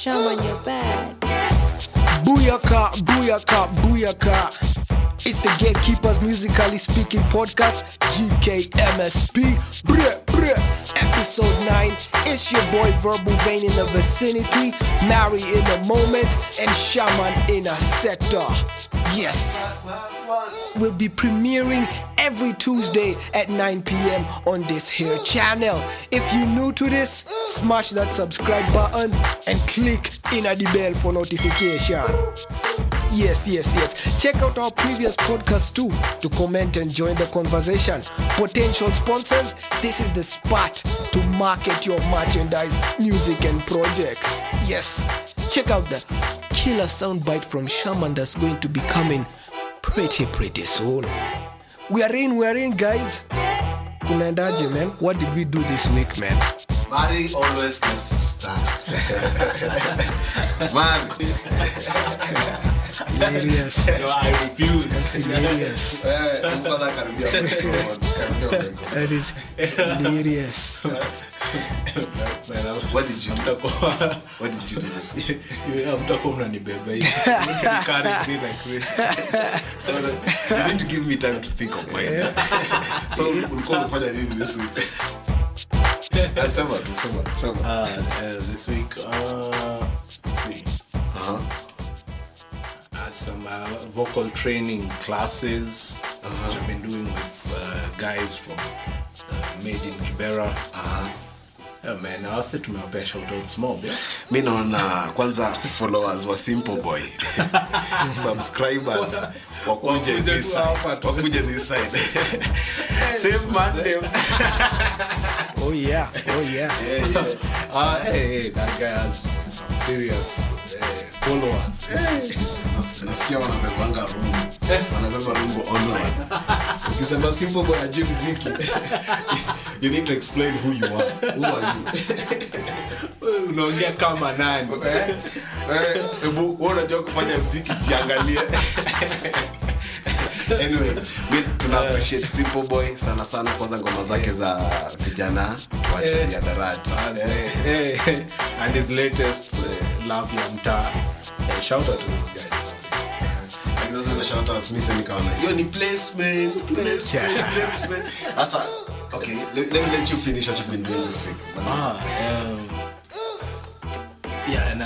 Shaman, you're bad. Booyaka, booyaka, booyaka. It's the Gatekeepers Musically Speaking Podcast, gkmsp. Bruh, bruh. Episode 9. It's your boy Verbal Vein in the vicinity, Mary in the moment, and Shaman in a sector. Yes. We'll be premiering every Tuesday at 9 p.m. on this here channel. If you're new to this, smash that subscribe button and click in the bell for notification. Yes. Check out our previous podcast too to comment and join the conversation. Potential sponsors, this is the spot to market your merchandise, music and projects. Yes, check out the killer soundbite from Shaman that's going to be coming pretty soon. We are in guys. Kunaendaje, man? What did we do this week, man? Mary always gets to start. Man. Hilarious. No, I refuse. That's hilarious. That is hilarious. What did you do? What did you do this week? I'm talking about the baby. You can't be like this. You need to give me time to think of mine. So we'll call this one this week. Summer. This week, let's see. I had some vocal training classes, which I've been doing with guys from Made in Kibera. Yeah, man, I said to my best shout out small, yeah. Mi naona kwanza followers wa Simple Boy. Subscribers wakuje this side. Save man them. Oh yeah. Hey, that guy has some serious followers. Nasikia wanabebanga rungu. Wanabeba rungu online. Ukisema Simple Boy ajue muziki. You need to explain who you are. Who are you? Unaongea kama nani? Ebu unajua kufanya muziki jiangalie. Anyway, we tuna appreciate Simple Boy sana kwanza ngoma zake za vijana tuache ya darati. And his latest Love Ya Mtaa. Shout out to these guys. Like this is a shout out to me so nikaona. Yo ni placement. Asa, okay, let me let you finish what you've been doing this week. Yeah, and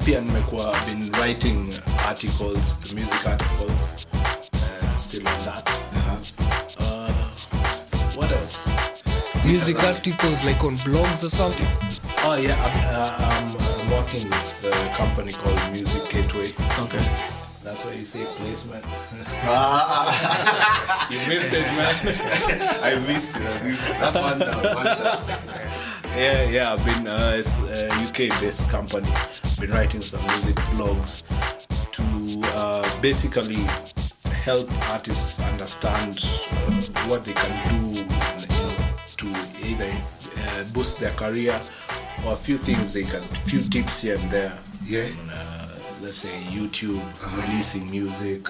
pia nimekuwa been writing articles, the music articles. Still on that. What else? Music articles like on blogs or something. Oh yeah, I'm working with a company called Music Gateway. Okay. That's why you say placement. You missed it, man. I missed it. That's one down. Yeah. I've been it's a UK-based company. Been writing some music blogs to basically help artists understand what they can do, to either boost their career or a few things few tips here and there. Yeah. Let's say YouTube, releasing music,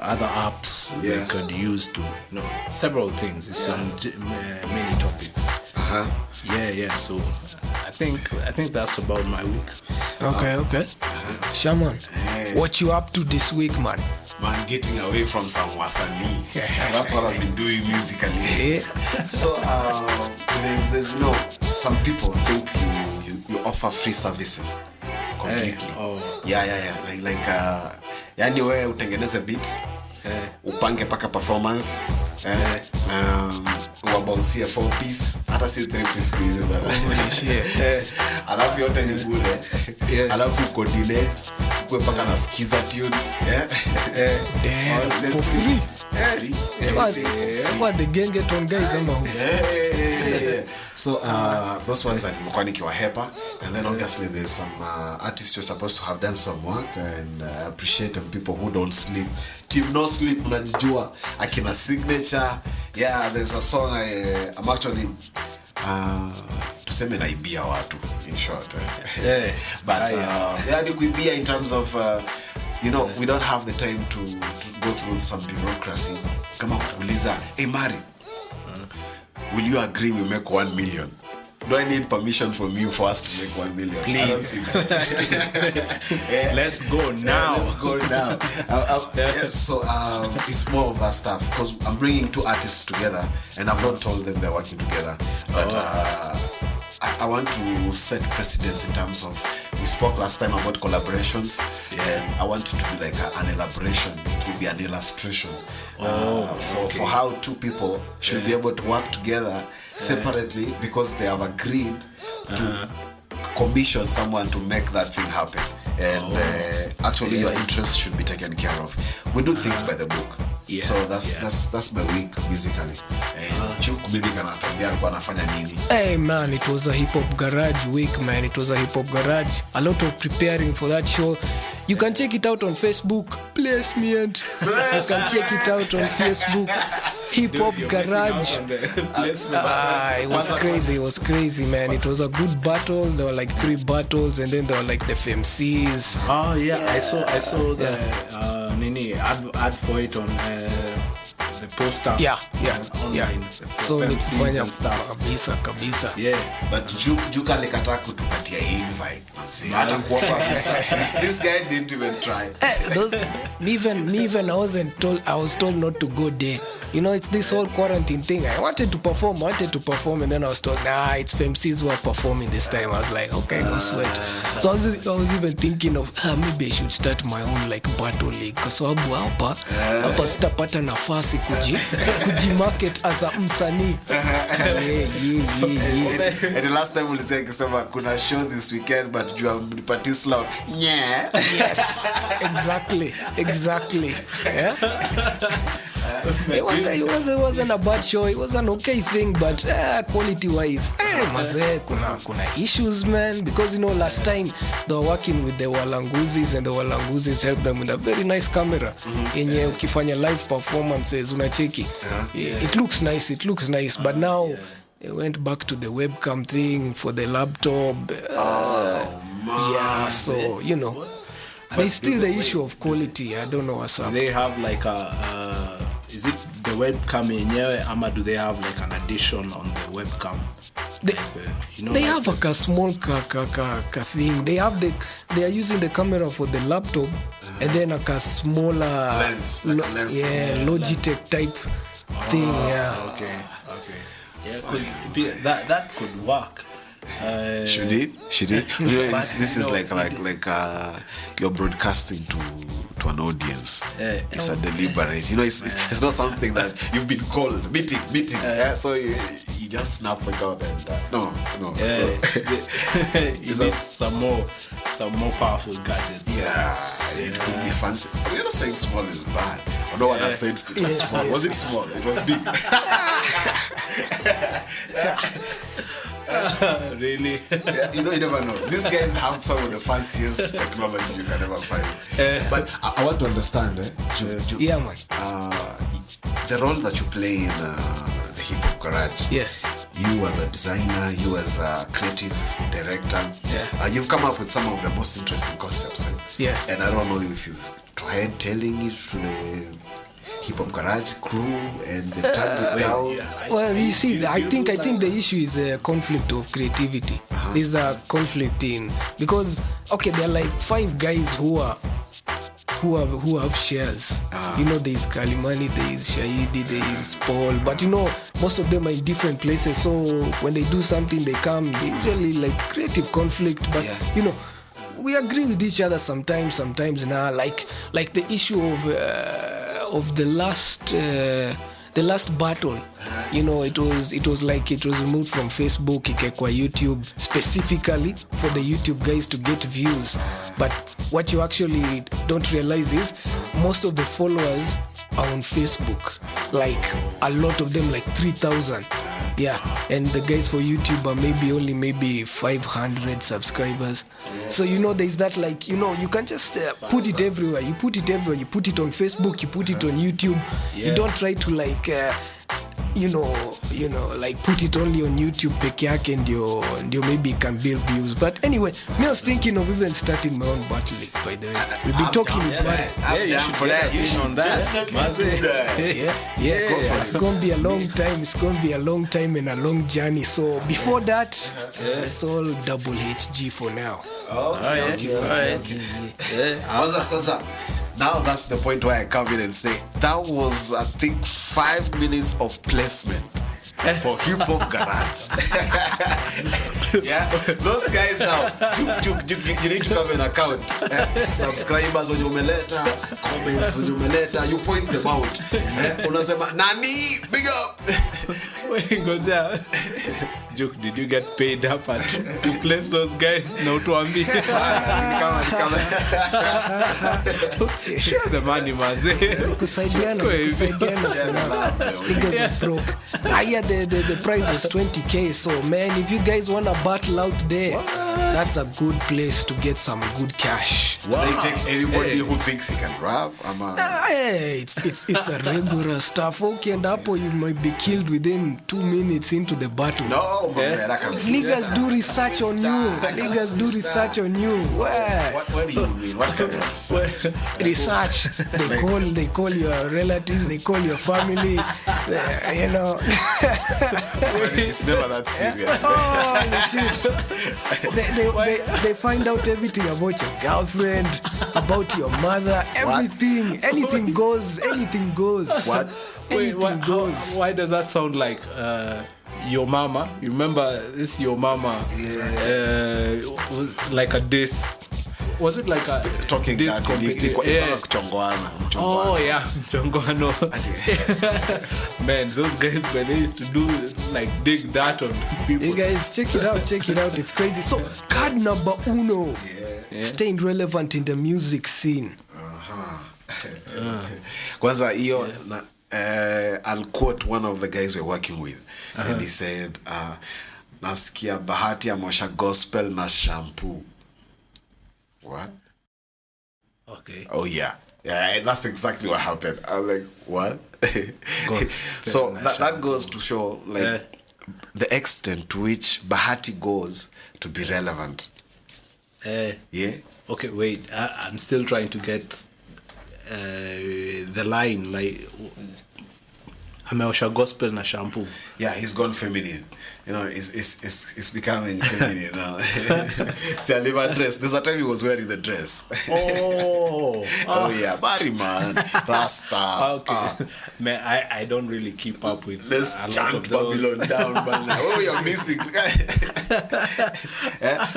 other apps they could use to, several things. It's on many topics. Yeah. So I think that's about my week. Okay. Shaman, what you up to this week, man? Man, getting away from some wasani. That's what I've been doing musically. So there's some people think you offer free services completely. Yeah. Like yani wewe utengeneze beat, upange paka performance, uwabounce 4 piece, hata si 3 piece squeeze bana. Alafu yote ni bure. Alafu coordinate, uwe paka na skiza tunes. Damn, for free. What the gang get on guys ama who? So those ones are nimekuwa nikiwahepa, and then obviously there's some artists who are supposed to have done some work, and appreciate them people who don't sleep. Team No Sleep mnajijua akina Signature. Yeah, there's a song I'm actually tuseme naibia watu in short. But yani kuibia in terms of we don't have the time to go through some bureaucracy. Kama kuuliza, hey Mari, will you agree we make 1 million? do I need permission from you for us to make 1 million? Please. I don't think so. Let's go now. Let's go now. So it's more of that stuff because I'm bringing 2 artists together and I've not told them they're working together. But I want to set precedence in terms of, we spoke last time about collaborations, and I want it to be like an elaboration. It will be an illustration for how 2 people should be able to work together separately because they have agreed to commission someone to make that thing happen. And actually your interests should be taken care of. We do things by the book. So that's my week musically. And Chuk maybe can atuambia alikuwa anafanya nini. Hey man, it was a hip hop garage week, man. It was a hip hop garage. A lot of preparing for that show. You can check it out on Facebook. Bless me, and you can check it out on Facebook. Hip Hop Garage. It was crazy, man. It was a good battle. There were like 3 battles, and then there were like the FMCs. Oh yeah, I saw the ad for it on the poster. Online. So FMCs and stuff. Kabisa. Yeah. But Juka alikataa kutupatia invite. Hata kuomba ruhusa. This guy didn't even try. Me even I was told not to go there. You know, it's this whole quarantine thing. I wanted to perform, and then I was told, nah, it's FMCs who are performing this time. I was like, okay, no sweat. So I was even thinking of maybe I should start my own like battle league. Kwa sababu hapa sitapata nafasi kujimarket as a msanii. And the last time ulisema kusema kuna show this weekend but you have party slot. Yeah. Yes. Exactly. Yeah. It wasn't a bad show. It was an okay thing, but quality wise, kuna issues, man. Because you know, last time they were working with the Walanguzis, and the Walanguzis helped them with a very nice camera. Yenye ukifanya live performances unacheki. It looks nice, but now they went back to the webcam thing for the laptop. Yeah, so you know, there's still the issue of quality. I don't know what's up. They have like is it the webcam yenyewe ama do they have like an addition on the webcam? They have like a small thing. They are using the camera for the laptop and then like a smaller lens, like a lens. Logitech type thing. Okay. Yeah, because that could work. Should it? This is like you're broadcasting to an audience. It's a deliberate. You know, it's not something that you've been called meeting. So you just snap it out and no. You need some more powerful gadgets. Yeah, it could be fancy. We're not saying small is bad. No one has said it was small. Was it small? It was big. Really? Yeah, you never know. These guys have some of the fanciest technology you can ever find. But I want to understand, yeah, man. The role that you play in the hip hop garage. Yeah. You as a designer, you as a creative director. Yeah. You've come up with some of the most interesting concepts. And I don't know if you've tried telling it to the hip hop garage crew and they turned it down. Well, you see, I think the issue is a conflict of creativity. There's a conflict in because there are like 5 guys who have shares. You know, there's Kalimani, there's Shahidi, there's Paul, but you know, most of them are in different places. So when they do something, they come. Usually like creative conflict, but you know, we agree with each other sometimes now. Like the issue of the last battle, you know, it was removed from Facebook, ikekwa YouTube specifically for the YouTube guys to get views. But what you actually don't realize is most of the followers are on Facebook, like a lot of them, like 3,000. Yeah, and the guys for YouTube are maybe 500 subscribers. So you know, there's that, like, you know, you can just put it everywhere. You put it on Facebook, you put it on YouTube. You don't try to like you know, like put it only on YouTube peke yake ndio maybe it can build views. But anyway, me I was thinking of even starting my own battle league, by the way. We've been talking with Mari. You should for that. You should on that. Yeah. It's gonna be a long time. It's gonna be a long time and a long journey. So before that, it's all double HG for now. Okay. Now that's the point where I come in and say that was, I think, 5 minutes of placement for hip hop garage. Yeah, those guys now. You need to come and account. Subscribers on your meleta, comments on your meleta. You point them out. Unasema Nani, big up. Wait, Gozia. Joke, did you get paid up to place those guys? No, to Ambi. Share the money, man. Kusaidiana. Niggas are broke. The price was 20k. So man, if you guys wanna battle out there, that's a good place to get some good cash. Wow. They take anybody who thinks he can rap. It's a regular stuff. Okay, and Apple, you might be killed within 2 minutes into the battle. No, man, I can. Niggas do research on you. What do you mean? What kind of research? Research. They call your relatives. They call your family. You know. It's never that serious. Shit. They find out everything about your girlfriend, about your mother, everything. What? Anything goes. What? Anything goes. Why does that sound like your mama? You remember this your mama? Yeah. Like a diss. Was it like a talking diss competition? Oh yeah, Mchongwano. Man, those guys, when they used to do like dig that on people. Hey guys, check it out. It's crazy. So card number uno, staying relevant in the music scene. Kwanza hiyo I'll quote one of the guys we're working with, and he said, nasikia bahati ya mosha gospel na shampoo. What? Okay. Oh yeah, that's exactly what happened. I was like, what? So that goes to show like the extent to which bahati goes to be relevant. Yeah. Okay, wait. I'm still trying to get the line. Like, ameosha gospel na shampoo. Yeah, he's gone feminine. You know, it's becoming feminine now. See, I never dressed. There's a time he was wearing the dress. Oh yeah, body man, Rasta. Okay, man, I don't really keep up with. Let's chant Babylon down, man. Oh, you're missing.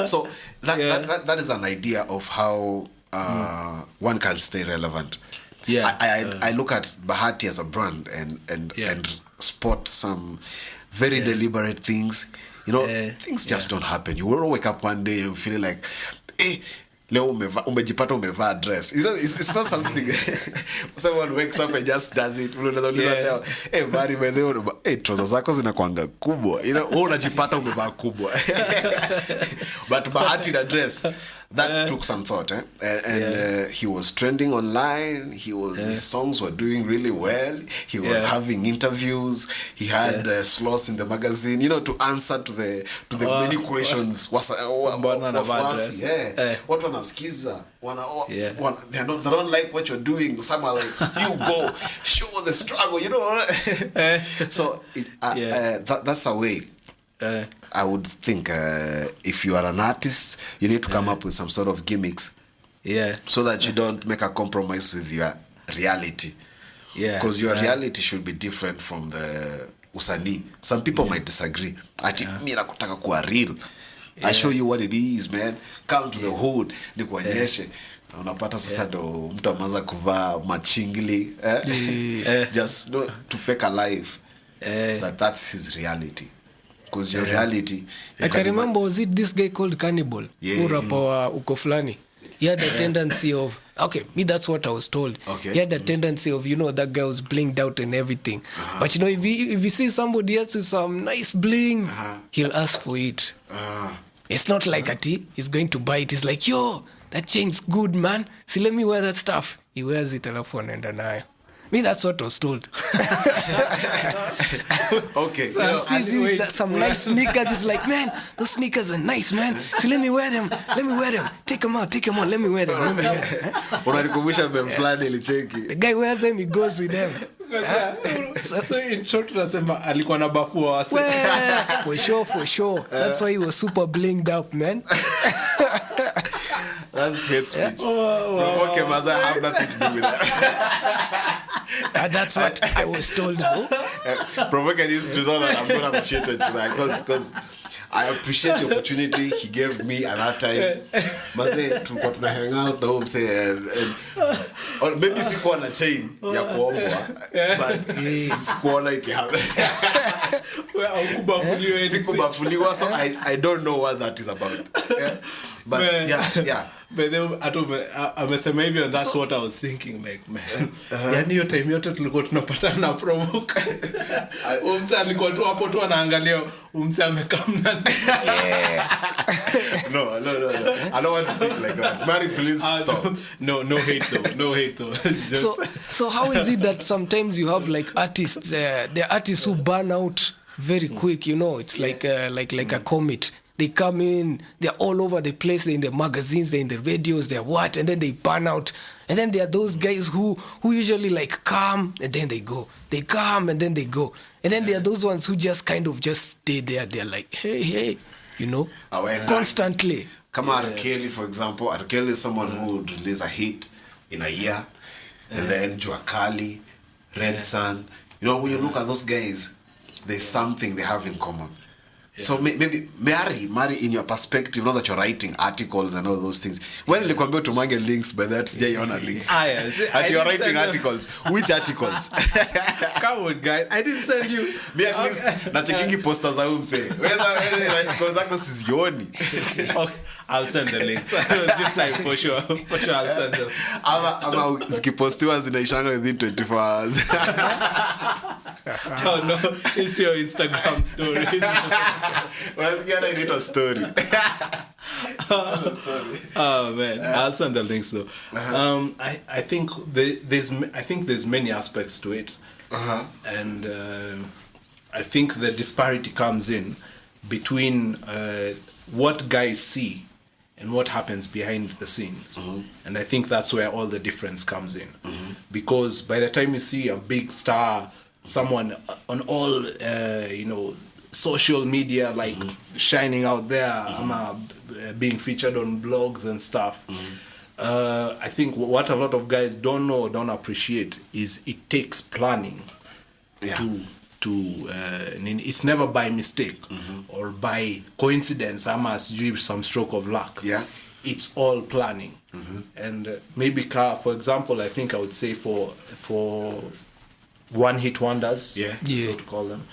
So that is an idea of how one can stay relevant. Yeah, I look at Bahati as a brand and spot some very deliberate things. You know, things just don't happen. You will wake up one day and feel like, hey, leo umejipata umevaa dress. It's not something someone wakes up and just does it. Hey, Mari, hey, trouser zako zinakuanga kubwa. You know, unajipata umevaa kubwa. But Bahati na dress, that took some thought, and he was trending online. His songs were doing really well. He was having interviews. He had slots in the magazine, you know, to answer to the many questions. What wanaskiza? They don't like what you're doing. Some are like, you go show the struggle, you know. So that's a way. I would think if you are an artist, you need to come up with some sort of gimmicks, so that you don't make a compromise with your reality. Because your reality should be different from the usanii. Some people might disagree. Ati mimi nakutaka kuwa real. I show you what it is, man. Come to the hood, nikuonyeshe. Unapata sasa ndo mtu amaanza kuvaa machingli, just to fake a life. That's his reality. Because your reality. I can remember, was it this guy called Cannibal? Urapawa uko fulani. He had a tendency of, that's what I was told. Okay. He had a tendency of, you know, that guy was blinged out and everything. But you know, if he sees somebody else with some nice bling, he'll ask for it. It's not like he's going to buy it. He's like, yo, that chain's good, man. See, let me wear that stuff. He wears it alafu anaenda nayo. Me, that's what I was told. Okay. So he sees you with some nice sneakers. He's like, man, those sneakers are nice, man. So let me wear them. Take them out. Let me wear them. Unanikumbusha mem fulani ilicheki. The guy wears them, he goes with them. So in short, tunasema alikuwa na bafua wase. For sure. That's why he was super blinged up, man. That's hate speech. Okay, Maza, I have nothing to do with that. That's what I was told, though. Provoke needs to know that I'm not appreciated to that because I appreciate the opportunity he gave me at that time. Maze, tulikuwa tuna hang out na huyo msee or maybe sikuwa na chain ya kuombwa but sikuona ikihappen. Sikubafuliwa, so I don't know what that is about. But yeah. But then amesema hivyo, and that's what I was thinking, like, man. Yani hiyo time yote tulikuwa tunapatana na provoke. Umse alikuwa tu hapo tu anaangalia umse amekamna. No. I don't want to think like that. Mary, please stop. No hate though. So how is it that sometimes you have like artists, the artists who burn out very quick, you know? It's like a comet. They come in, they're all over the place, they're in the magazines, they're in the radios, they're what, and then they burn out. And then there are those guys who usually like come and then they go. They come and then they go. And then there are those ones who just kind of just stay there. They're like, hey, you know, constantly. Come on, R. Kelly, for example. R. Kelly is someone who would release a hit in a year. And then Jua Kali, Red Sun. You know, when you look at those guys, there's something they have in common. So maybe Mary, in your perspective, now that you're writing articles and all those things, when you come to mange links, by that day you're on links. And you're writing articles. Which articles? Come on, guys. I didn't send you. Me at least nachekingi posters za umse. Whether articles zako sizioni. Okay, I'll send the links. This time for sure I'll send them. Ama zikipostiwa zinaishanga within 24 hours. Oh no, it's your Instagram story. Let's get into a story. Oh man, I'll send the links though. I think there's many aspects to it, and I think the disparity comes in between what guys see and what happens behind the scenes, and I think that's where all the difference comes in, because by the time you see a big star, someone on all social media, like shining out there, being featured on blogs and stuff, I think what a lot of guys don't know or don't appreciate is it takes planning to it's never by mistake or by coincidence, some stroke of luck. It's all planning. And maybe for example, I think I would say for one hit wonders, so to call them,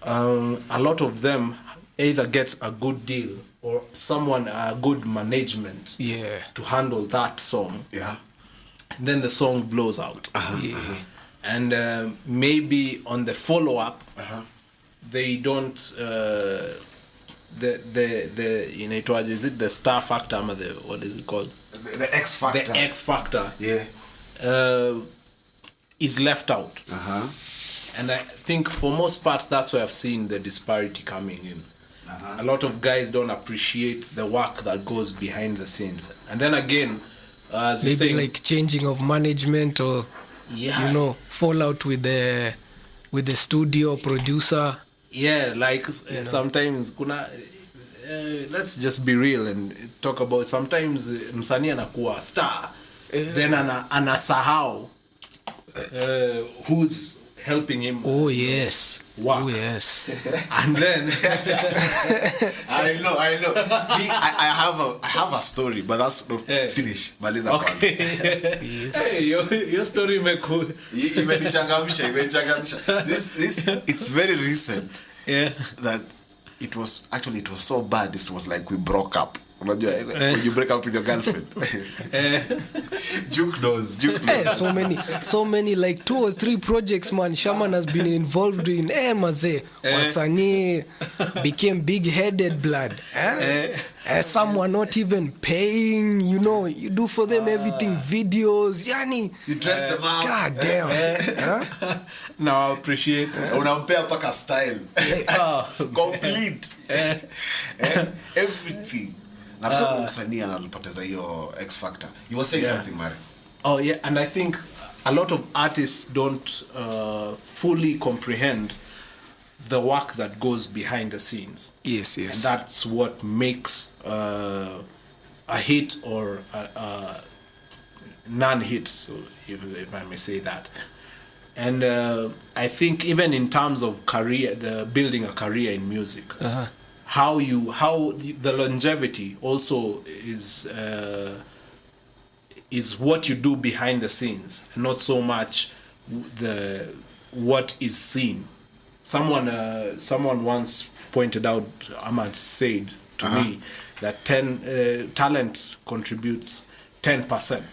a lot of them either get a good deal or someone a good management to handle that song, and then the song blows out. And maybe on the follow-up, they don't is it the star factor, what is it called, the X factor, is left out. And I think for most part that's where I've seen the disparity coming in. A lot of guys don't appreciate the work that goes behind the scenes. And then again, as maybe you're saying, like changing of management or fallout with the studio producer. Sometimes let's just be real and talk about, sometimes msanii anakuwa star, then anasahau who's helping him. Oh yes. Work. Oh yes. And then I know. I have a story, but that's not finish. Okay. Yes. Hey, your story imekuwa. Imenichangamisha. This it's very recent. That it was so bad. This was like we broke up. Unajua, when you break up with your girlfriend. Juke knows. So many, like 2 or 3 projects, man. Shaman has been involved in. Maze, wasanii became big-headed blood. Some were not even paying. You know, you do for them everything, videos. Yani, you dress them up. God damn. Now I appreciate. Unampea paka style. Complete. Everything. Na so msanii analipoteza hiyo X factor. You were saying something, Mari. Oh yeah, and I think a lot of artists don't fully comprehend the work that goes behind the scenes. Yes. And that's what makes a hit or a non-hit, so if I may say that. And I think even in terms of career, building a career in music, how the longevity also is what you do behind the scenes, not so much what is seen. Someone once pointed out, Ahmad said to me that talent contributes 10%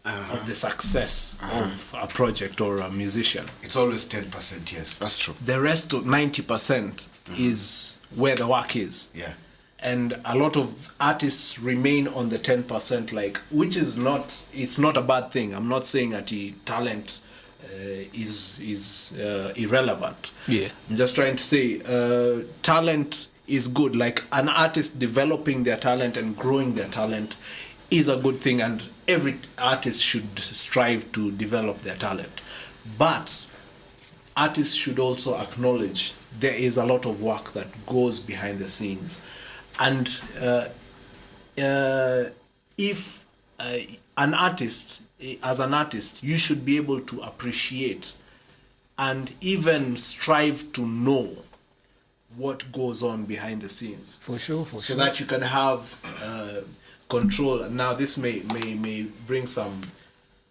of the success of a project or a musician. It's always 10%, yes, that's true. The rest of 90% is where the work is. Yeah. And a lot of artists remain on the 10%, which is it's not a bad thing. I'm not saying that talent is irrelevant. Yeah. I'm just trying to say talent is good. Like an artist developing their talent and growing their talent is a good thing, and every artist should strive to develop their talent. But artists should also acknowledge there is a lot of work that goes behind the scenes. And if an artist, as an artist, you should be able to appreciate and even strive to know what goes on behind the scenes. For sure. So that you can have control. Now this may bring some,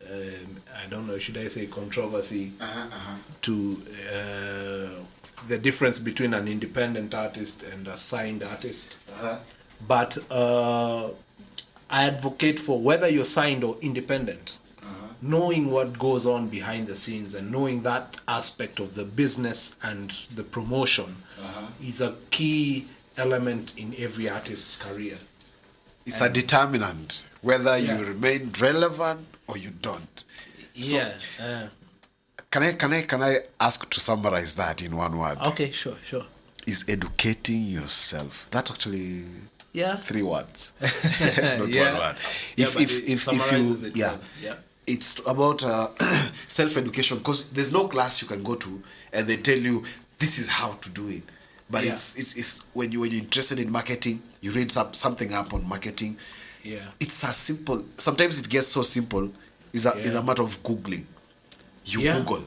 I don't know, should I say controversy to the difference between an independent artist and a signed artist. But I advocate for whether you're signed or independent, knowing what goes on behind the scenes and knowing that aspect of the business and the promotion is a key element in every artist's career. It's a determinant whether you remain relevant or you don't. Yeah. So, can I ask to summarize that in one word? Okay, sure. Is educating yourself. That's actually 3 words, not 1 word. It's about self-education, because there's no class you can go to and they tell you this is how to do it. But it's when you're interested in marketing, you read something up on marketing. Yeah. It's as simple. Sometimes it gets so simple. It's a matter of Googling. You Google.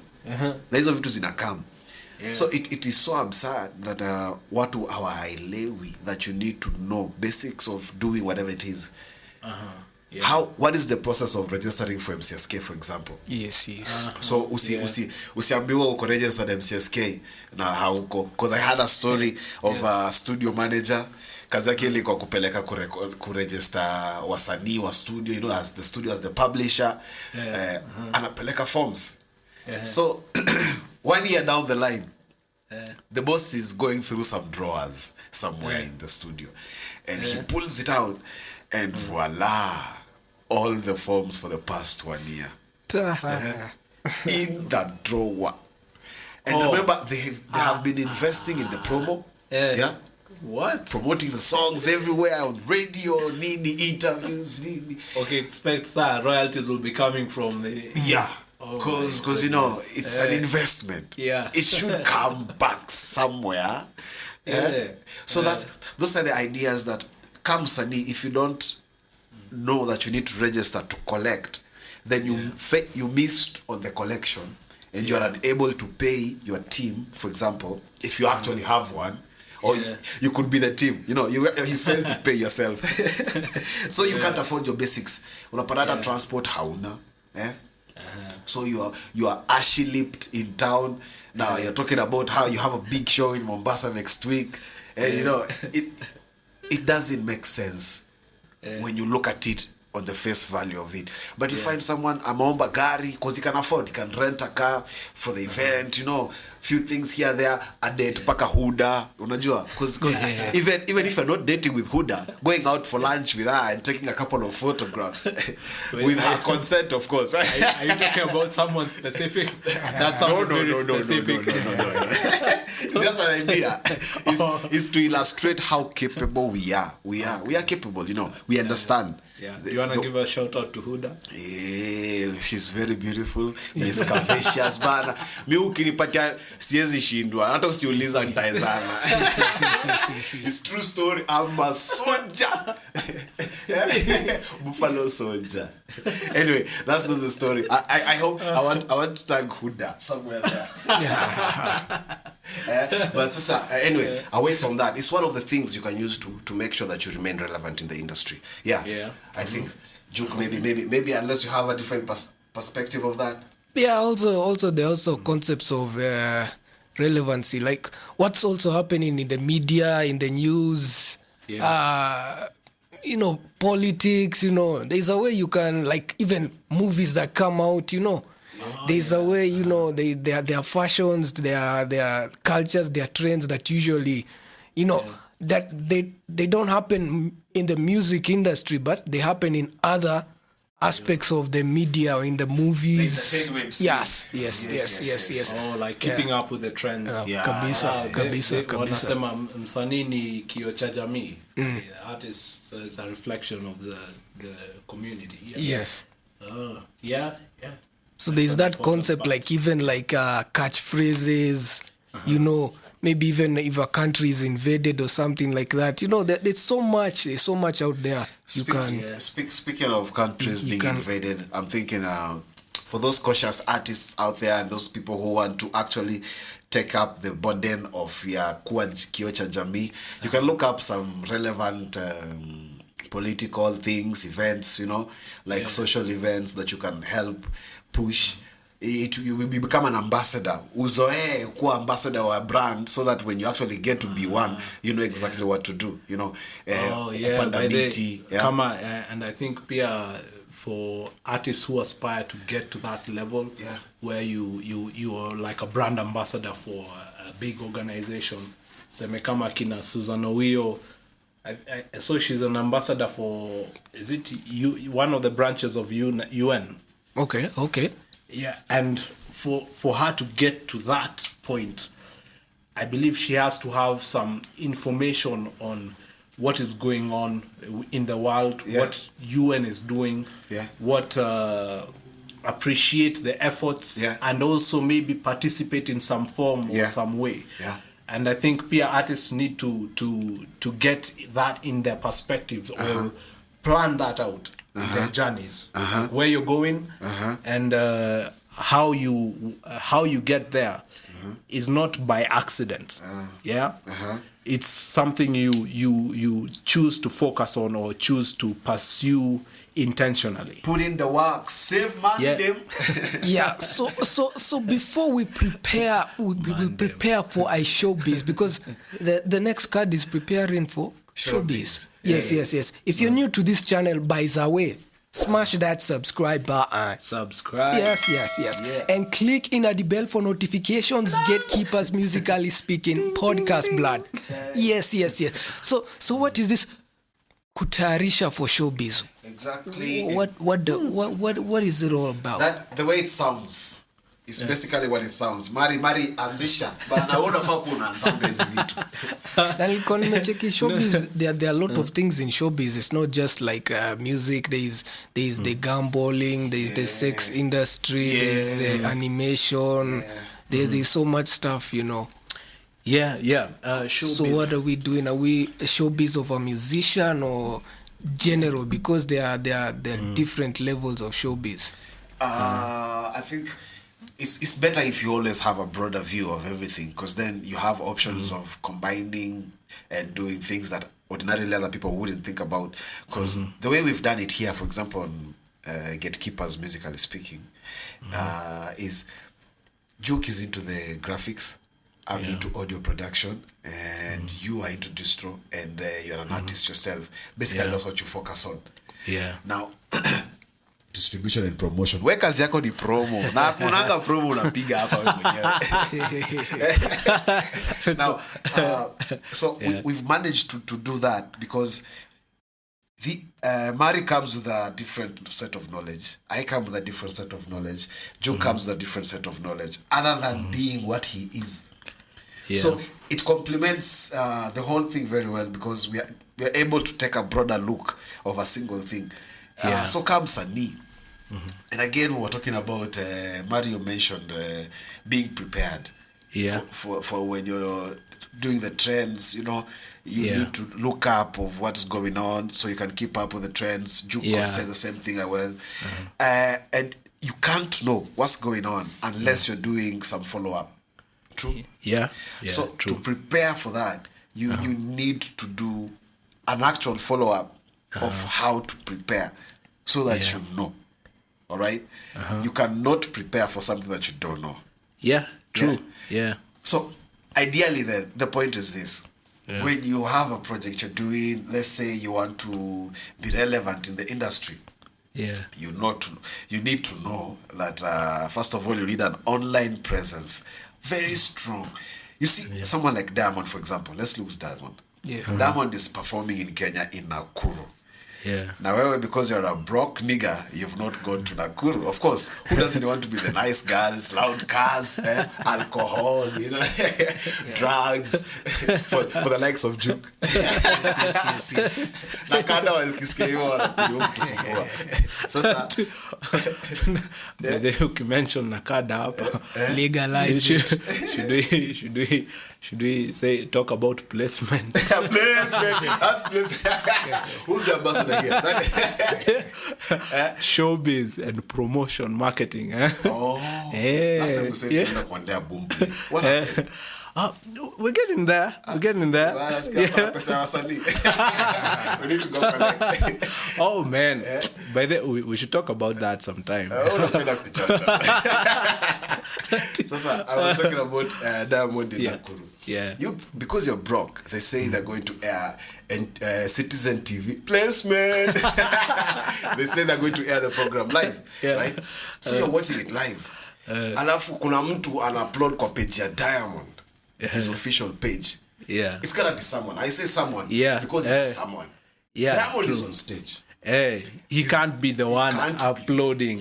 Na hizo vitu zinakam. So it is so absurd that watu hawaelewi that you need to know basics of doing whatever it is. What is the process of registering for MCSK, for example? Yes. So usiambiwa uko registered MCSK na hauko, because I had a story of a studio manager. Kazi yake ilikuwa kupeleka kuregister wasanii wa studio, as the studio, as the publisher, anapeleka forms. So 1 year down the line, the boss is going through some drawers somewhere in the studio, and he pulls it out, and voila, all the forms for the past 1 year in that drawer. And remember, they have been investing in the promo. What? Promoting the songs everywhere on radio, interviews. Okay, expect that royalties will be coming from the... Because it's an investment. It should come back somewhere. So those are the ideas that come, Sani. If you don't know that you need to register to collect, then you missed on the collection, and you are unable to pay your team, for example, if you actually have one. Or you could be the team. You fail to pay yourself. So you can't afford your basics. Unapata transport hauna. So you are ashy-lipped in town. Now you're talking about how you have a big show in Mombasa next week. And it doesn't make sense when you look at it on the face value of it. But you find someone ameomba gari because he can afford, he can rent a car for the event, few things here, there, a date paka Huda, unajua, because even if you're not dating with Huda, going out for lunch with her and taking a couple of photographs with her consent, of course. Are you talking about someone specific? That's someone very specific. No. It's just an idea. It's to illustrate how capable we are. We are capable, we understand. Yeah. Do you want to give a shout out to Huda? Yeah, she's very beautiful. Miss Cavacious bana. Mi ukinipatia siwezi shindwa. Hata usiuliza nitaezana. It's true story. I'm a soldier. Buffalo soldier. Anyway, that's not the story. I hope I want to thank Huda somewhere there. But anyway, away from that, it's one of the things you can use to make sure that you remain relevant in the industry. Yeah. I think Juke, maybe unless you have a different perspective of that. Yeah, also there are also concepts of relevancy, like what's also happening in the media, in the news, politics, there's a way you can, like even movies that come out, there's a way, there are fashions, there are cultures, there are trends that usually, that they don't happen in the music industry, but they happen in other aspects of the media or in the movies. Yes. Oh, like keeping up with the trends. Kabisa. Wanasema msanii ni kioo cha jamii. The artist is a reflection of the community. Yes. Yeah. So there's that concept, like even like catchphrases, maybe even if a country is invaded or something like that, there's so much out there. Speaking of countries being invaded, I'm thinking for those cautious artists out there and those people who want to actually take up the burden of kuwa kioo cha jamii, you can look up some relevant political things, events, social events that you can help push. You will become an ambassador. Uzoe kuwa ambassador wa brand, so that when you actually get to be one, you know exactly what to do. And I think for artists who aspire to get to that level, where you are like a brand ambassador for a big organization. Seme kama kina Susan Owio, so she's an ambassador for, is it one of the branches of UN? Okay. Yeah, and for her to get to that point, I believe she has to have some information on what is going on in the world, what UN is doing, what appreciate the efforts, and also maybe participate in some form or some way. And I think peer artists need to get that in their perspectives or plan that out. Their journeys, where you're going, and how you get there is not by accident. It's something you choose to focus on or choose to pursue intentionally. Put in the work, save man them. So before we prepare, we prepare for a showbiz, because the next card is preparing for Showbiz. Yes. If you're new to this channel, by the way, smash that subscribe button. Subscribe. Yes. Yeah. And click in at the bell for notifications. Gatekeepers Musically Speaking Podcast blood. Yes. So what is this? Kutayarisha for Showbiz. Exactly. What is it all about? That the way it sounds. It's basically what it sounds. Mari anzisha. But naona fakuna anzanga hizi vitu. Na nilikuwa nimecheki Showbiz, there are a lot of things in Showbiz. It's not just like music. There's the gambling, there's the sex industry, there's the animation. There's so much stuff, Showbiz. So what are we doing? Are we a Showbiz of a musician or general? Because there are different levels of Showbiz. I think it's better if you always have a broader view of everything, because then you have options of combining and doing things that ordinarily other people wouldn't think about. Because the way we've done it here, for example, on Gatekeepers Musically Speaking, is Juke is into the graphics, I'm into audio production, and you are into distro, and you're an artist yourself. Basically, that's what you focus on. Yeah. Now, distribution and promotion. Where kazi yako ni promo. Na kunanga promo unapiga hapa wewe mwenyewe. Now, we've managed to do that because Mari comes with a different set of knowledge. I come with a different set of knowledge. Joe comes with a different set of knowledge, other than being what he is. Yeah. So it complements the whole thing very well because we are able to take a broader look of a single thing. So comes Sani. And again, we were talking about Mario mentioned being prepared. For when you're doing the trends, you need to look up of what's going on so you can keep up with the trends. Juko said the same thing as well. And you can't know what's going on unless you're doing some follow-up. True? So true. To prepare for that, you need to do an actual follow-up of how to prepare so that you know. All right? You cannot prepare for something that you don't know. True. So ideally then, the point is this. When you have a project you're doing, let's say you want to be relevant in the industry, you need to know that first of all you need an online presence, very strong. You see, someone like Diamond, for example, let's lose Diamond. Diamond is performing in Kenya in Nakuru. Now, because you're a broke nigga, you've not gone to Nakuru. Of course, who doesn't want to be the nice girls, loud cars, alcohol, drugs, for the likes of Juke. Nakada wakisikia hivyo wanakuja kutusumbua. Sasa you mentioned Nakada hapa. Legalize it. Should we talk about placement? Placement. That's placement. Who's the ambassador here? Showbiz and promotion marketing. Last time we said boom. What happened? We're getting there. We need to go connect. Oh man, by the way, we should talk about that sometime. So, I was talking about Diamond in Nakuru. Because you're broke, they say they're going to air Citizen TV placement. They say they're going to air the program live, right? So you're watching it live. Alafu kuna mtu upload kwa page ya Diamond. His official page. It's gotta be someone. I say someone because it's someone. Diamond is on stage. He can't be the one uploading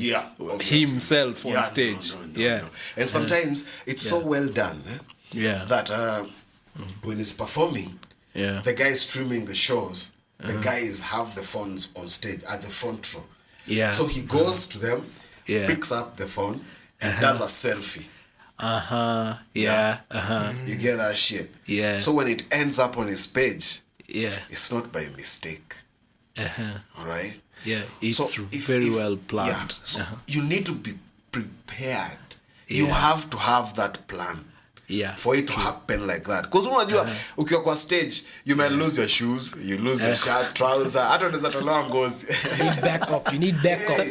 himself on stage. No. And sometimes it's so well done that when he's performing, the guy streaming the shows, the guys have the phones on stage at the front row. So he goes to them, picks up the phone, and does a selfie. You get that shit. So when it ends up on his page, it's not by mistake. All right. It's very well planned. So you need to be prepared. You have to have that plan. For it to happen like that. Because unajua ukiwa kwa stage, you might lose your shoes, you lose your shirt, trouser. Hata unaweza tolewa ngozi. You need backup.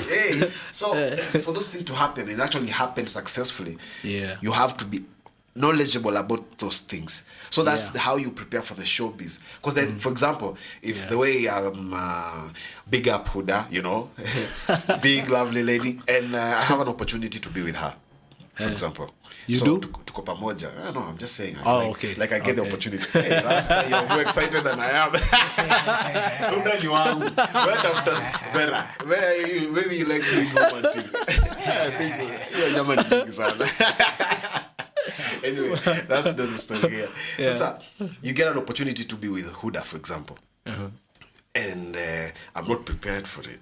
So for those things to happen, it actually happen successfully. You have to be knowledgeable about those things. So that's how you prepare for the showbiz. Because then, for example, if the way big up Huda, big lovely lady, and I have an opportunity to be with her, for example. You so do? Tuko pamoja. No, I'm just saying. Okay. Like I get the opportunity. Hey, last time you're more excited than I am. Huda ni wangu. Wait after Vera. Maybe you like big woman too. I think you're nyama ni big sana. Anyway, that's the story here. So, you get an opportunity to be with Huda, for example. And I'm not prepared for it.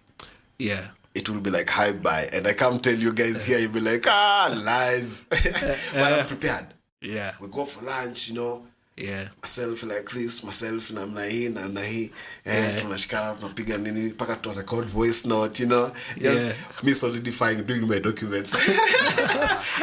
It will be like hi-bye. And I can't tell you guys here, you'll be like, lies. But I'm prepared. We go for lunch, myself like this, myself namna hii. And tunashikana, tunapiga nini, paka to record voice note, me solidifying, doing my documents.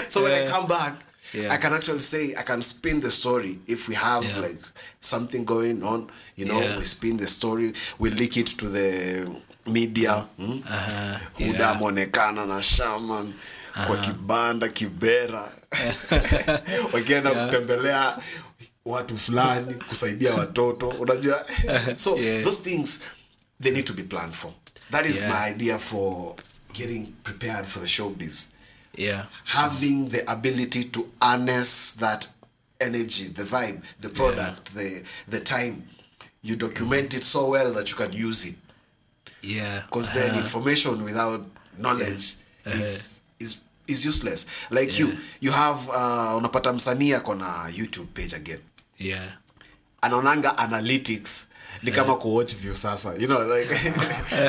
So when I come back, I can actually say, I can spin the story if we have like something going on, you know, we spin the story, we leak it to the media. Huda monekana na Shaman kwa kibanda Kibera. Wakienda kutembelea watu fulani, kusaidia watoto, unajua. So those things, they need to be planned for. That is my idea for getting prepared for the showbiz. Having the ability to harness that energy, the vibe, the product, the time. You document it so well that you can use it. Because then information without knowledge is useless. Like you have unapata msanii ako na YouTube page again. Anaonanga analytics ni kama watch view sasa, you know, like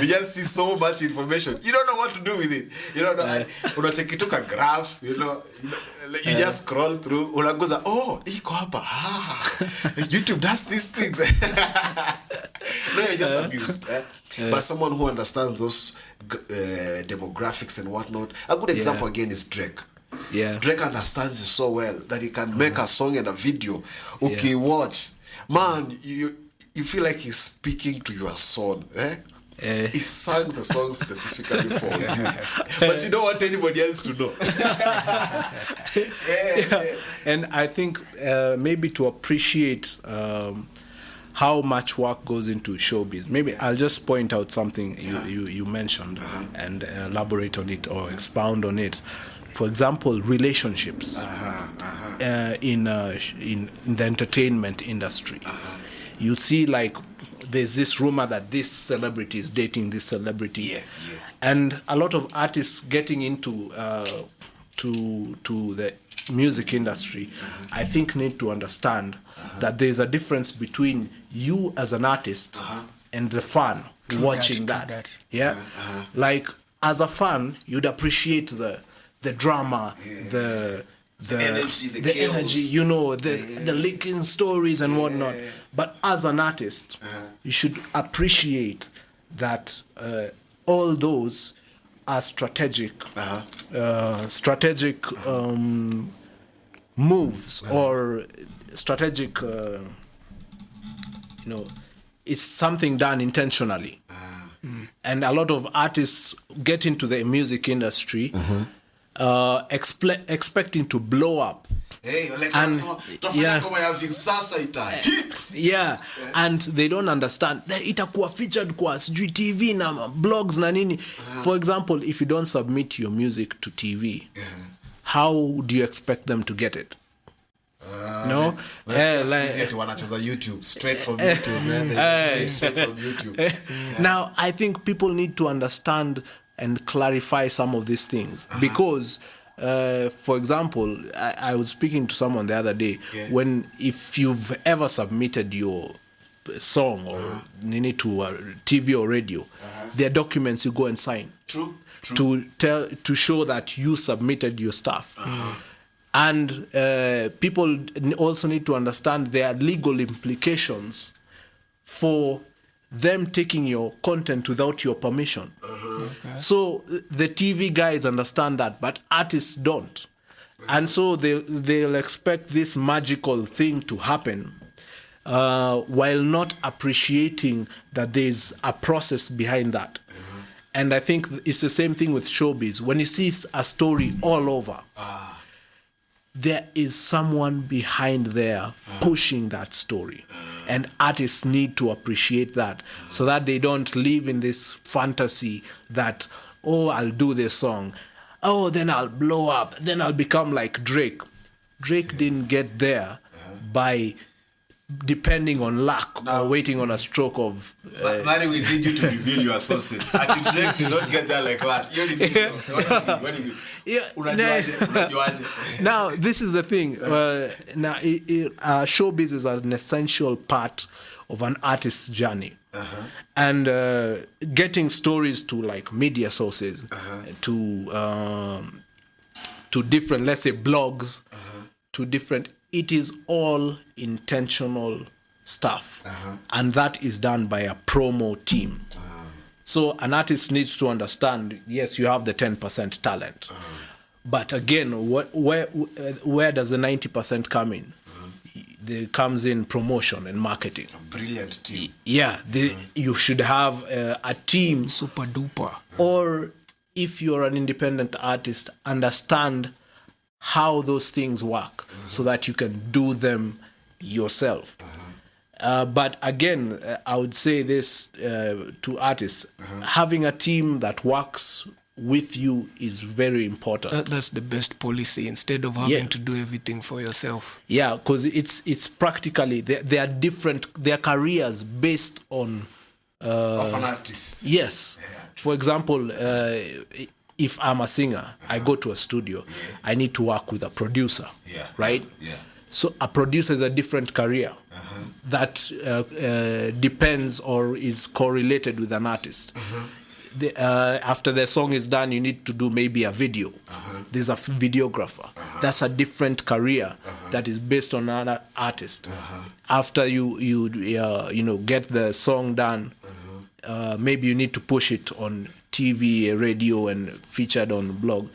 you just see so much information, you don't know what to do with it, you don't know. Unacheki tu ka graph, you know, you just scroll through, unaguza iko hapa, YouTube does these things. No, you're just abused. But someone who understands those demographics and whatnot. A good example again is Drake. Drake understands it so well that he can make a song and a video. Okay, watch, man, you feel like he's speaking to your soul. He sang the song specifically for you, but you don't want anybody else to know. And I think maybe to appreciate how much work goes into showbiz, maybe I'll just point out something you mentioned and elaborate on it or expound on it. For example, relationships in the entertainment industry. You see, like, there's this rumor that this celebrity is dating this celebrity, and a lot of artists getting into to the music industry, I think need to understand that there's a difference between you as an artist and the fan watching that. Like, as a fan, you'd appreciate the drama, the energy, you know, the leaking stories and whatnot. But as an artist, you should appreciate that all those are strategic moves or strategic, you know, it's something done intentionally. And a lot of artists get into the music industry expecting to blow up. And they don't understand itakuwa featured kwa TV na blogs na nini. For example, if you don't submit your music to TV, how do you expect them to get it? No, like wanacheza YouTube straight from YouTube, man. Straight from YouTube. Now I think people need to understand and clarify some of these things because for example, I was speaking to someone the other day, if you've ever submitted your song or nini to TV or radio, there are documents you go and sign. True. To show that you submitted your stuff. And people also need to understand there are legal implications for them taking your content without your permission. So the TV guys understand that, but artists don't. And so they'll expect this magical thing to happen while not appreciating that there's a process behind that. And I think it's the same thing with showbiz. When you see a story all over, there is someone behind there pushing that story. And artists need to appreciate that so that they don't live in this fantasy that, I'll do this song. Then I'll blow up. Then I'll become like Drake. Drake didn't get there by depending on luck or waiting on a stroke of... Mary, we need you to reveal your sources. Drake did not get there like that. Now, this is the thing. Showbiz is an essential part of an artist's journey. And getting stories to like media sources, to different, let's say, blogs, to different... It is all intentional stuff. And that is done by a promo team. So an artist needs to understand, yes, you have the 10% talent. But again, where does the 90% come in? There comes in promotion and marketing. A brilliant team. Yeah, you should have a team. Super duper. Or if you're an independent artist, understand how those things work so that you can do them yourself. But again, I would say this to artists, having a team that works with you is very important. That's the best policy, instead of having to do everything for yourself. Yeah, because it's practically, they are different, their careers based on... of an artist. Yes. Yeah. For example, if I'm a singer, I go to a studio, I need to work with a producer, right? Yeah. So a producer is a different career that depends or is correlated with an artist. After the song is done, you need to do maybe a video. There's a videographer. That's a different career that is based on another artist. After you get the song done, maybe you need to push it on TV, radio, and featured on the blog.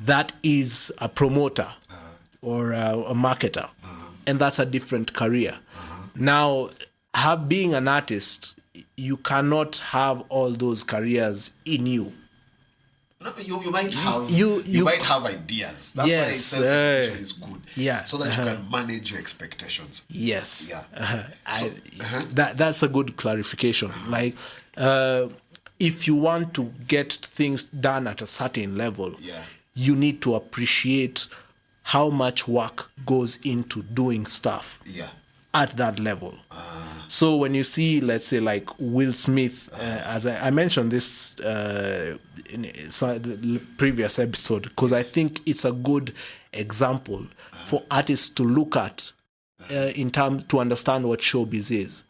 That is a promoter or a marketer, and that's a different career. Now, being an artist, you cannot have all those careers in you. No, you might have you might have ideas. That's why self-reflection is good. Yeah. So that you can manage your expectations. Yes. Yeah. That's a good clarification. Like, if you want to get things done at a certain level, you need to appreciate how much work goes into doing stuff. At that level. So when you see, let's say, like Will Smith, as I mentioned this in the previous episode, because I think it's a good example for artists to look at in terms to understand what showbiz is.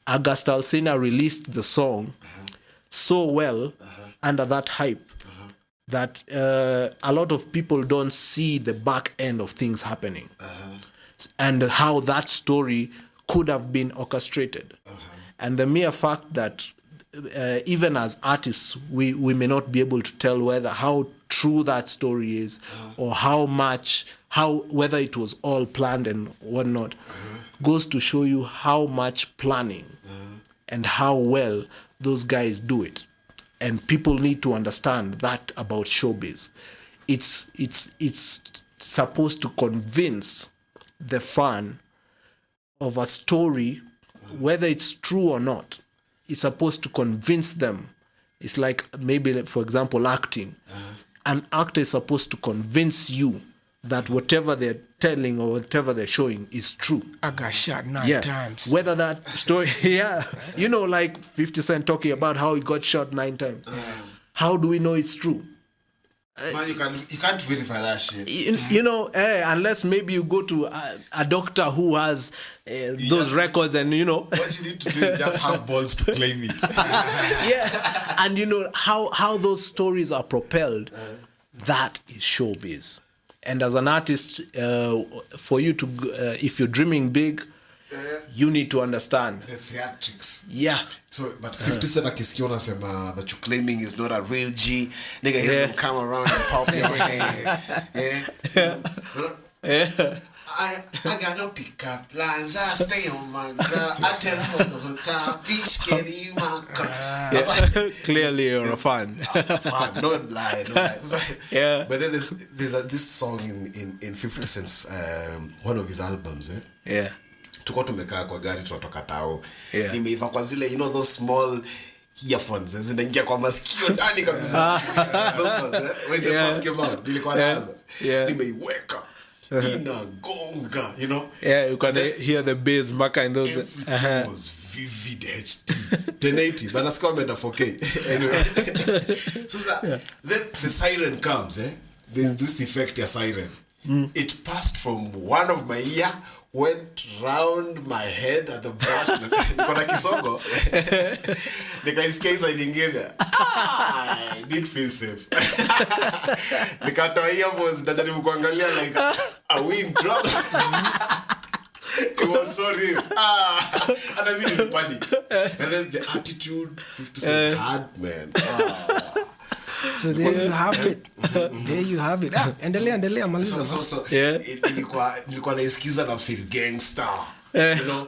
August Alsina released the song so well under that hype that a lot of people don't see the back end of things happening. And how that story could have been orchestrated. And the mere fact that even as artists, we may not be able to tell how true that story is, or whether it was all planned and whatnot, goes to show you how much planning and how well those guys do it. And people need to understand that about showbiz. It's supposed to convince the fan of a story, whether it's true or not. It's supposed to convince them. It's like maybe, for example, acting. An actor is supposed to convince you that whatever they're telling or whatever they're showing is true. I got shot 9 times. Whether that story, like 50 Cent talking about how he got shot 9 times. How do we know it's true? Man, you can't verify that shit. Unless maybe you go to a doctor who has those records, and what you need to do is just have balls to claim it. And how those stories are propelled. That is showbiz. And as an artist, for you to, if you're dreaming big, you need to understand the theatrics. So, but 50 Cent akisikia unasema that you're claiming is not a real G, nigga, he's gonna come around and pop your head. I got no pickup lines. I stay on my ground. I tell her the whole time, bitch, get in my car. Clearly, you're a fan. Fan, not lie. But then there's this song in 50 Cent's one of his albums. Tuko tumekaa kwa gari tunatoka tao. Nimeiva kwa zile those small earphones zinaingia kwa masikio ndani kabisa. Those ones, when they first came out, nilikuwa nazo. Nimeiweka. Inagonga, you can hear the bass maka in those. Everything was vivid HD 1080, but that's come under 4K. Anyway, so then the siren comes. This effect, a siren. It passed from one of my ear, went round my head at the back. Nikona kisongo. Nikaisikia side nyingine. I did feel safe. Nikatoa earphones najaribu kuangalia like, are we in trouble? It was so real. And I mean in panic. And then the attitude 50 Cent had, man. So there you have it. There you have it. Endelea maliza. So nilikuwa naisikiza na feel gangster. You know,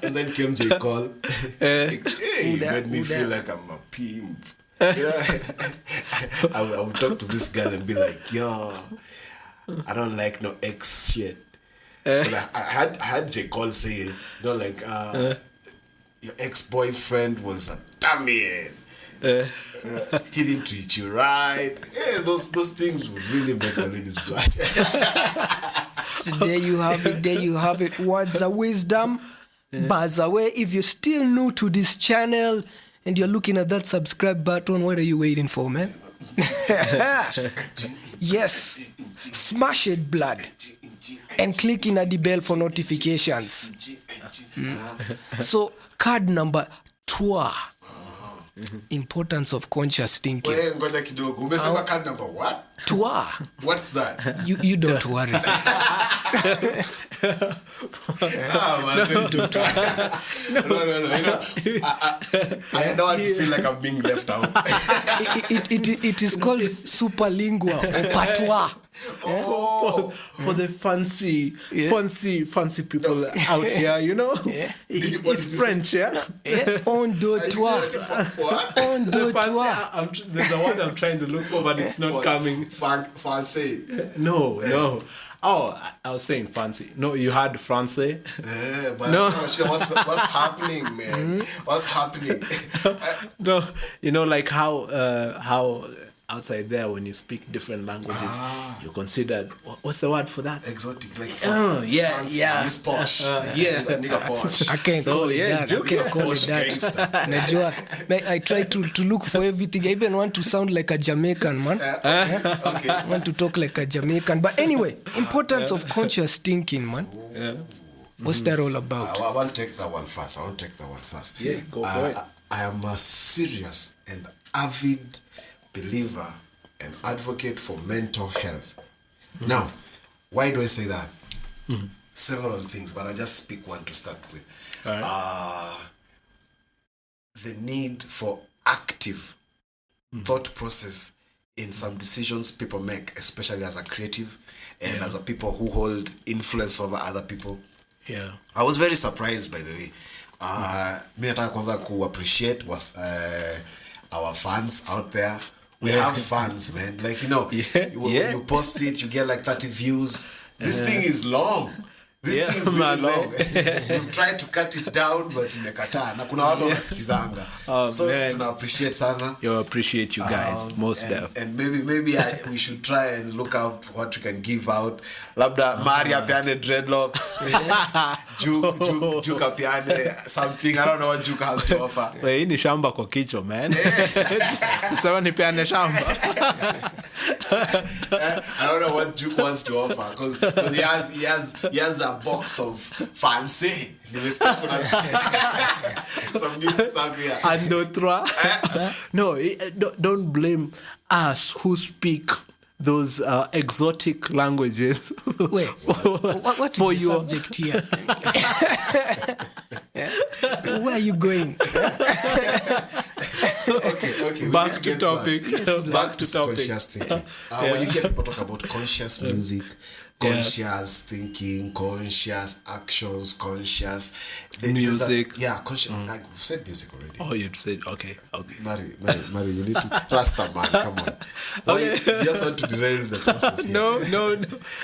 and then came J. Cole. He made me feel like I'm a pimp. I would talk to this girl and be like, yo, I don't like no ex shit. But I had J. Cole say, you know, like, your ex-boyfriend was a dummy. He didn't treat you right. Those things would really make my ladies blush. So there you have it. Words of wisdom. Buzz away. If you're still new to this channel and you're looking at that subscribe button, what are you waiting for, man? Yes. Smash it, blood. And click in at the bell for notifications. So, card number 2. Importance of conscious thinking. Ngoja kidogo. Umesema card number what? 2. What's that? You don't worry. Man, don't No. I don't want to feel like I'm being left out. It is called superlingua or patois. For the fancy people out here, you know. It's French, yeah. On deux toi. There's a word I'm trying to look for, but it's not coming. Fancy. No. Oh, I was saying fancy. No, you had Francais. But no. What's happening, man? What's happening? No, you know, like how outside there, when you speak different languages, you're considered, what's the word for that? Exotic, like fancy, Use posh. Nigga posh. I can't call it that. I can't call it that. Najua, I try to look for everything. I even want to sound like a Jamaican, man. Okay. I want to talk like a Jamaican. But anyway, importance of conscious thinking, man. What's that all about? I want to take that one first. Yeah, go for it. I am a serious and avid believer and advocate for mental health. Now, why do I say that? Several things, but I just speak one to start with. Right. The need for active thought process in some decisions people make, especially as a creative and as a people who hold influence over other people. Yeah. I was very surprised, by the way. Mi nataka kwanza appreciate our fans out there. We have fans, man. Like, you know, you post it, you get like 30 views. This thing is long. This thing is really long. We've tried to cut it down, but imekataa. Na kuna watu wanasikizanga. So tuna appreciate sana. You appreciate you guys, most def. And maybe we should try and look out what we can give out. Labda Maria piane dreadlocks. Juke piane something. I don't know what Juke has to offer. Hii ni shamba kwa kichwa, man. Sasa ni piane shamba. I don't know what Juke wants to offer because he has a box of fancy. Some new stuff here. And no, don't blame us who speak those exotic languages. Wait, what is the subject here? Where are you going? Okay. Back to topic. Back to conscious thinking. When you hear people talk about conscious music, conscious thinking, conscious actions, conscious music. Conscious. I've said music already. Oh, you'd said okay. Mari, you need to Rasta man, come on. You just want to derail the process here. No.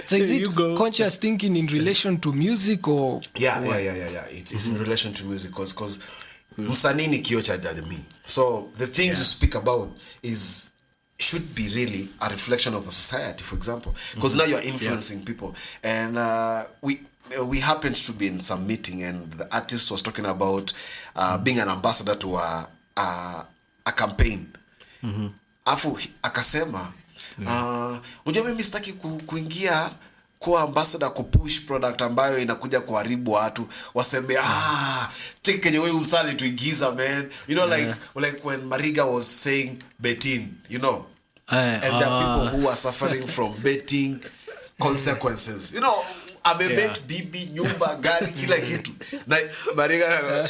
So is it conscious thinking in relation to music or? Yeah. It's in relation to music because msanii ni kioo cha jamii. So the things you speak about should be really a reflection of the society, for example, because now you're influencing people. And we happened to be in some meeting, and the artist was talking about being an ambassador to a campaign. Afu akasema, unajua mimi sitaki kuingia kuwa ambassador kupush product ambayo inakuja kuharibu watu waseme take kenye wewe umsali tuigiza, man, you know, like when Mariga was saying betting, you know, and there are people who are suffering from betting consequences, you know. amebet bibi, nyumba, gari, kila kitu. Na Mariga,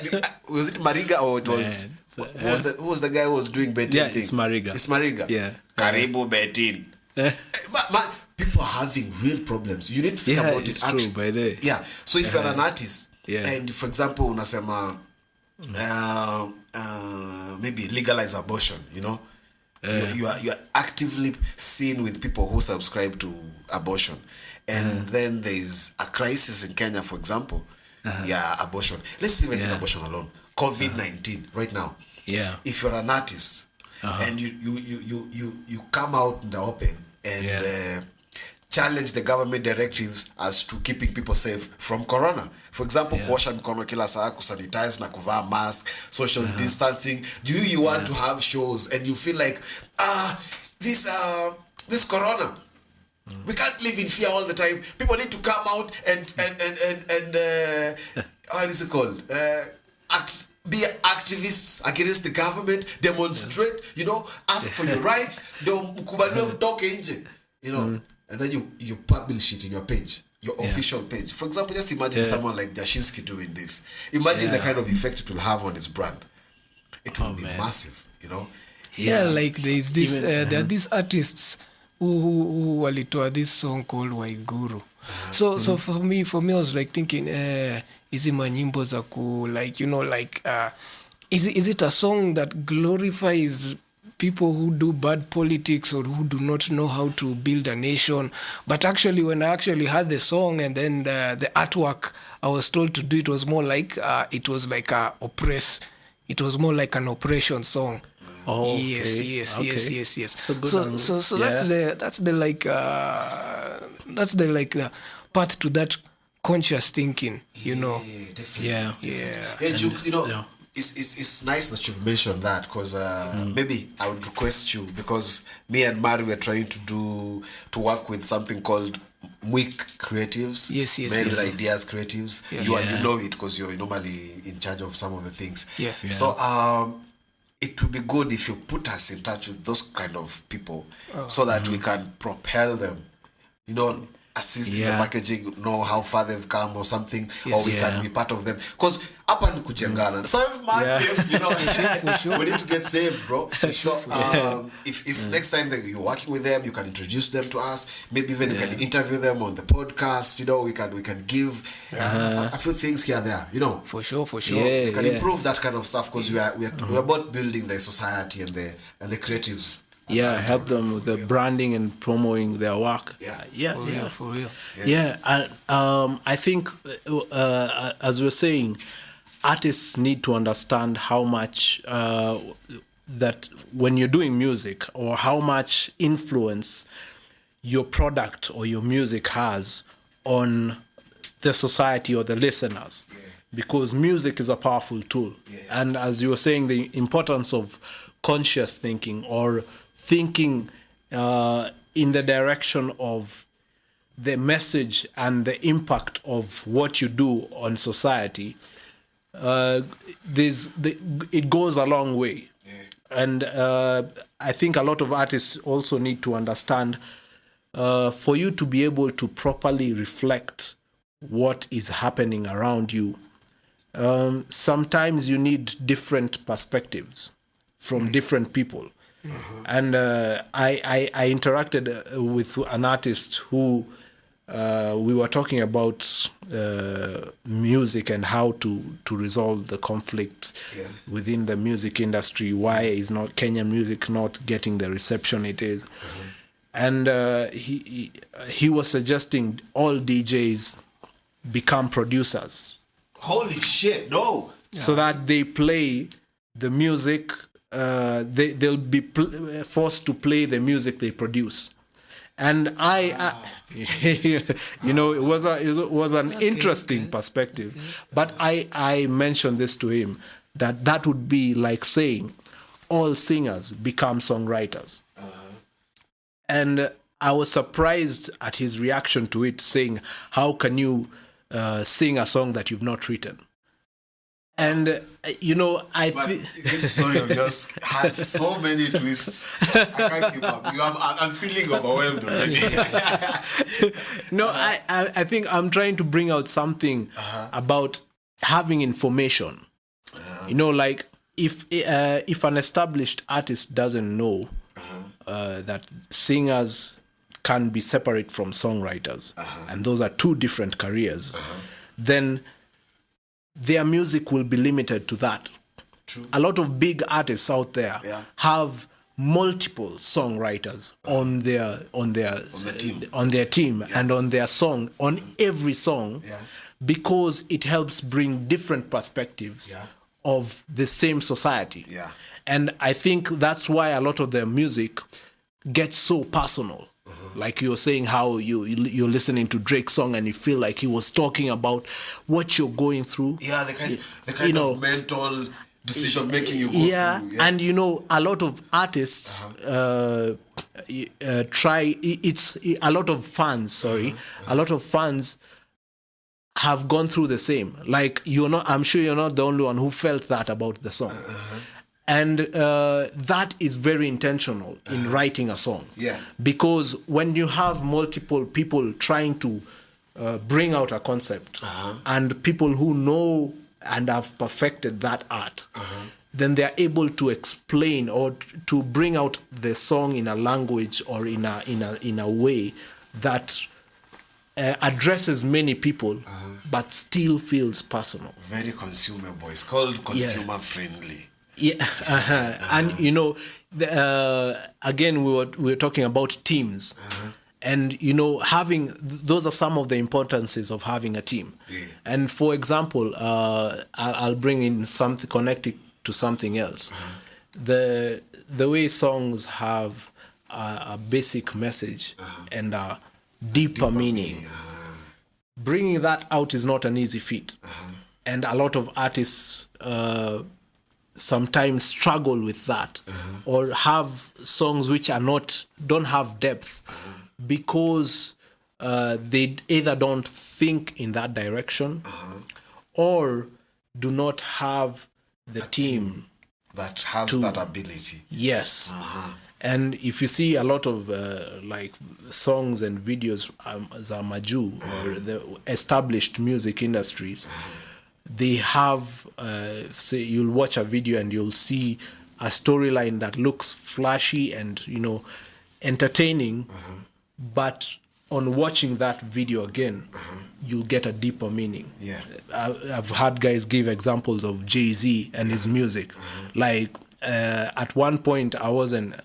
was it Mariga or it was who was the guy who was doing betting thing? It's Mariga. It's Mariga. Yeah. Karibu betting. But people are having real problems. You need to think about it. True, by this. Yeah. So if you're an artist, Yeah. and for example, unasema maybe legalize abortion, you know, you are actively seen with people who subscribe to abortion, and then there's a crisis in Kenya, for example. Abortion. Let's even take abortion alone. COVID-19 right now. Yeah. If you're an artist and you come out in the open and challenge the government directives as to keeping people safe from corona. For example, kuosha mikono kila saa, kusanitize na kuvaa mask, social distancing. Do you want to have shows and you feel like this corona, we can't live in fear all the time. People need to come out and what is it called? Be activists against the government, demonstrate, you know, ask for your rights, you know, and then you publish it in your page, your official page. For example, just imagine someone like Jashinsky doing this. Imagine the kind of effect it will have on his brand. It will be massive, you know. Like there's this there are these artists who walitoa this song called Waiguru. So for me I was like thinking hizi manyimbo za ku like, you know, like is it a song that glorifies people who do bad politics or who do not know how to build a nation? But actually, when I actually heard the song and then the artwork I was told to do, it was more like it was like it was more like an oppression song. Oh, okay. Yes. So good. So that's the path to that conscious thinking, you know. Definitely. Jukes, you know, it's nice that you've mentioned that, because maybe I would request you, because me and Mari were trying to work with something called Week Creatives. Yes. Men with Ideas Creatives. Yeah. You know it because you're normally in charge of some of the things. Yeah. So it would be good if you put us in touch with those kind of people so that we can propel them, you know, assist in the packaging, know how far they've come or something, or we can be part of them. Because hapa ni kujengana. Save man, you know, for sure. We need to get saved, bro. So if next time that you're working with them, you can introduce them to us. Maybe even you can interview them on the podcast. You know, we can give a few things here and there. You know, for sure. Yeah, we can improve that kind of stuff, because we are about building the society and the creatives. Help them with the branding and promoting their work. For real. And I think as we're saying, artists need to understand how much that when you're doing music, or how much influence your product or your music has on the society or the listeners. Because music is a powerful tool. And as you were saying, the importance of conscious thinking, or thinking in the direction of the message and the impact of what you do on society, it goes a long way. And I think a lot of artists also need to understand, for you to be able to properly reflect what is happening around you, sometimes you need different perspectives from different people. And I interacted with an artist who we were talking about music and how to resolve the conflict within the music industry. Why is not Kenyan music not getting the reception it is? And he was suggesting all DJs become producers. Holy shit, no! So that they play the music. They'll be forced to play the music they produce, and I you know, it was an interesting perspective. But I mentioned this to him, that would be like saying all singers become songwriters, and I was surprised at his reaction to it, saying, "How can you sing a song that you've not written?" And I But think this story of yours has so many twists. I can't keep up. I'm feeling overwhelmed already. no, I think I'm trying to bring out something about having information. Like if an established artist doesn't know that singers can be separate from songwriters, and those are two different careers, then their music will be limited to that. True. A lot of big artists out there have multiple songwriters on their team and on their song, on every song, because it helps bring different perspectives of the same society. And I think that's why a lot of their music gets so personal. Like you're saying, how you're listening to Drake's song and you feel like he was talking about what you're going through. Yeah, the kind of mental decision making you go through. Yeah, and a lot of artists try. It's a lot of fans. A lot of fans have gone through the same. Like I'm sure you're not the only one who felt that about the song. And that is very intentional in writing a song. Because when you have multiple people trying to bring out a concept and people who know and have perfected that art, then they're able to explain or to bring out the song in a language or in a way that addresses many people but still feels personal. Very consumable. It's called consumer friendly. And again we were talking about teams, and having those are some of the importances of having a team. And for example, I'll bring in something connected to something else. The way songs have a basic message and a deeper meaning. Bringing that out is not an easy feat, and a lot of artists sometimes struggle with that, or have songs which don't have depth, because they either don't think in that direction or do not have the team that has that ability. Yes. And if you see a lot of like songs and videos, Zamaju or the established music industries, they have, say, you'll watch a video and you'll see a storyline that looks flashy and, entertaining, but on watching that video again, you'll get a deeper meaning. I've had guys give examples of Jay-Z and his music. Like, at one point, I wasn't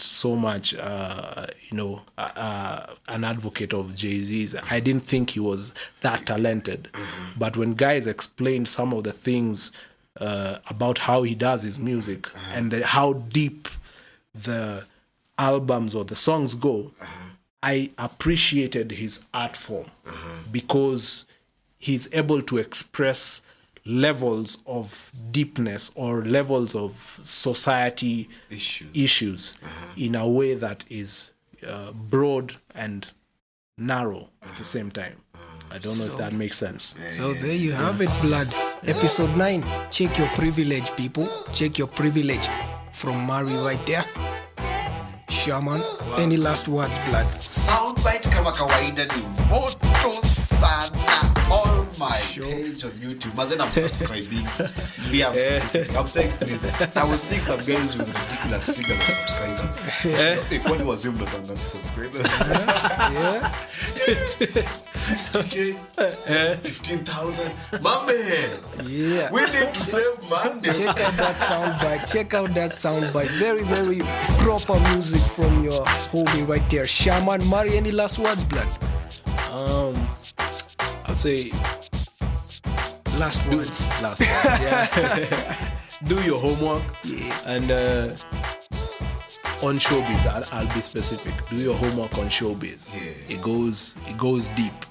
so much, an advocate of Jay-Z's. I didn't think he was that talented. But when guys explained some of the things about how he does his music and how deep the albums or the songs go, I appreciated his art form because he's able to express levels of deepness or levels of society issues in a way that is broad and narrow at the same time. I don't know if that makes sense. So there you have it, Blood. Episode 9. Check your privilege, people. Check your privilege. From Mari right there. Shaman, any last words, Blood? Soundbite kama kawaida ni moto sana. On my page on YouTube. But then I'm subscribing. I'm saying this. I was seeing some guys with ridiculous figures of subscribers. Equally was him not on subscribers. 15,000. My man. Yeah. We need to save money. Check out that soundbite. Very, very proper music from your homie right there. Shaman, Mari, any last words, Blood? I'll say last words. Yeah. Do your homework. And on Showbiz, I'll be specific. Do your homework on Showbiz. It goes deep.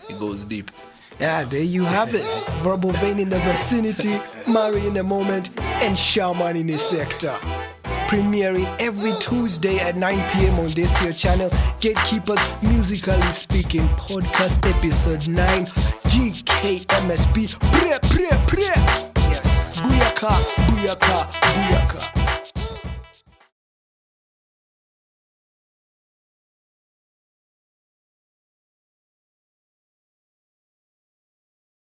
It goes deep. Yeah, there you have it. Verbal Vein in the vicinity, Mari in a moment, and Shaman in the sector. premiering every Tuesday at 9 p.m. on this here channel, Gatekeepers Musically Speaking Podcast, episode 9, gkmsp. Yes, booyaka, booyaka, booyaka.